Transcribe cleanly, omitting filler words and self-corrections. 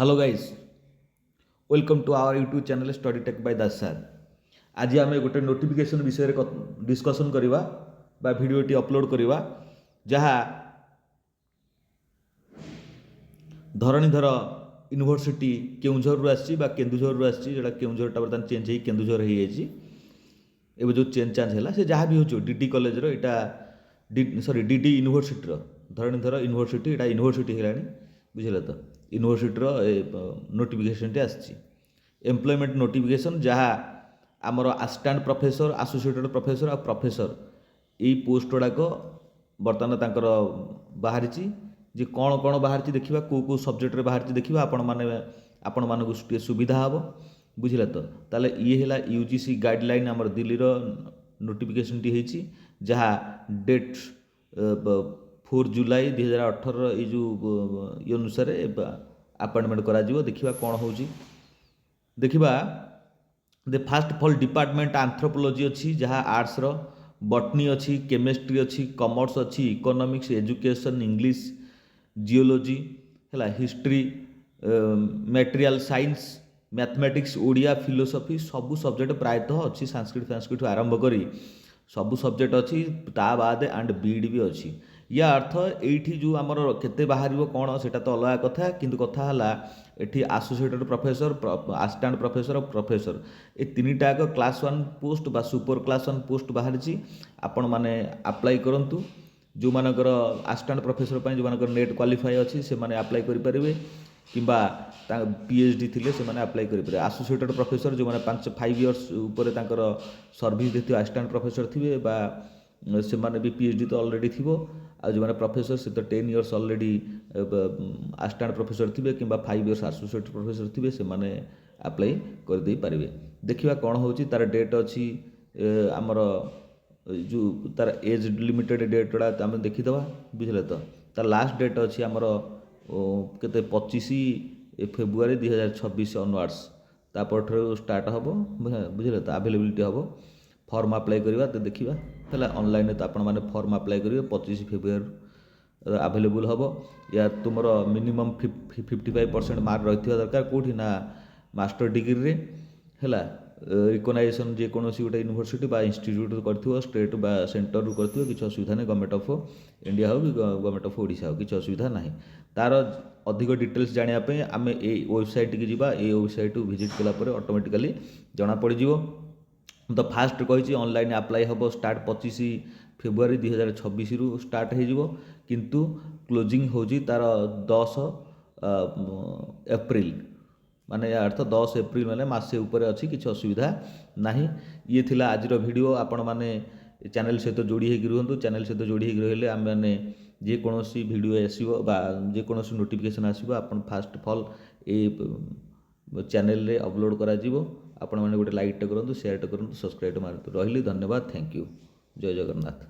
Hello guys, welcome to our YouTube channel Study Tech by Das sir. आज आम गोटे notification विषय डिस्कसन करवा बा भिडियोटी अपलोड करवा जहाँ धरणीधर यूनिवर्सिटी केउझर आसी केन्दुझर आसी जोटा केउझरटा बर्तमान चेंज हो केन्दुझर हो जाए एवं जो चेंज चांज है से जहाँ भी हो डीडी कॉलेज यहाँ sorry DD university Dharanidhar university यहाँ यूनिवर्सिटी है बुझे तो यूनिवर्सिटी नोटिफिकेशन टे आसी एम्प्लॉयमेंट नोटिफिकेशन जहाँ आमर असिस्टेंट प्रोफेसर एसोसिएटेड प्रोफेसर आ प्रोफेसर यही पोस्ट गुड़ाक बर्तमान तांकर बाहरी जे कौन कौन बाहरी देखा कौ सब्जेक्ट बाहरी देखा आपण मानक सुविधा हम बुझे तो ताले ये है यूजीसी गाइडलाइन आमर दिल्ली नोटिफिकेशन टी होती जहाँ डेट 4 जुलाई 2018 ये जो ये अनुसार अपॉइंटमेंट करा देखा कौन हो देखा दे फास्ट फॉल डिपार्टमेंट एंथ्रोपोलॉजी अच्छी जहाँ आर्ट्स रो बटनी अच्छी केमिस्ट्री अच्छी कॉमर्स अच्छी इकोनॉमिक्स एजुकेशन इंग्लिश जियोलॉजी है history material science mathematics Odia philosophy सबू सब्जेक्ट प्रायतः अच्छी संस्कृत आरंभ करी सबू सब्जेक्ट अच्छी ता बाद एंड बीड भी अच्छी या अर्थ ये जो आमर केते बाहर कौन से तो अलग कथा किंतु कथा है ये एसोसिएटेड प्रोफेसर असिस्टेंट प्रोफेसर और प्रोफेसर ये तीनटा क्लास 1 पोस्ट बा सुपर क्लास 1 पोस्ट बाहरी आपण मैंने अप्लाई करूँ जो मानकर असिस्टेंट प्रोफेसर जो मानकर नेट क्वालिफाई अच्छी से मैंने अप्लाई करेंगे किंबा पीएचडी थिले से मैंने अप्लाई करेंगे एसोसिएटेड प्रोफेसर जो मैंने 5 इयर्स उपर सर्विस देते असिस्टेंट प्रोफेसर थे से माने भी पीएचडी तो ऑलरेडी थी आ जो मैंने प्रोफेसर से तो 10 इयर्स ऑलरेडी असिस्टेंट प्रोफेसर थे कि 5 इयर्स एसोसिएटेड प्रोफेसर थे से मैंने अप्लाई कर दे पारे देखा कौन हो तार डेट अच्छी आमर जो तार एज लिमिटेड डेट गुड़ा आम देखीदे बुझे तो तार लास्ट डेट अच्छी आमर के 25 फेब्रुआरी 2026 ऑनवर्ड्स तापर स्टार्ट हम बुझे तो अवेलेबिलिटी हम फॉर्म अप्लाई करवा तो देखा है ऑनलाइन तो आपण मैंने फॉर्म अप्लाई करेंगे 25 फेब्रुआरी अवेलेबल हम या तुम मिनिमम 55% मार्क रही दरकार कौटी ना मास्टर डिग्री है रिकग्नाइजेशन जेकोसी गोटे यूनिवर्सिटी बा इंस्टीट्यूट कर स्टेट बा सेंटर रू कर किसी असुविधा नहीं गवर्नमेंट ऑफ इंडिया हो कि गवर्नमेंट ऑफ ओडिशा हो किसी असुविधा नहीं तार अधिक डिटेल्स जानापी आम ए वेबसाइट की जावा ए वेबसाइट विजिट कलापर ऑटोमेटिकली जना पड़ तो फास्ट कही ऑनलाइन अप्लाई हम स्टार्ट 25 फेब्रुआरी 2026 रु स्टार्ट हो किंतु क्लोजिंग हो तार 10 एप्रिल माने अर्थ 10 एप्रिल माने मासे ऊपर अच्छी किसी असुविधा नहीं ये थिला आजर वीडियो आपण माने चैनल सहित जोड़ी होगी रुहतु चैनल सहित जोड़ी होगी रहिले आम मैंने जेकोसी वीडियो आसो जेकोसी नोटिफिकेशन आसो आपन फास्ट फॉल ए चैनल रे अपलोड करा जीवो आपण मैंने गोटे लाइक करूँ शेयर करूँ सब्सक्राइब मारतु रही धन्यवाद थैंक यू जय जगन्नाथ।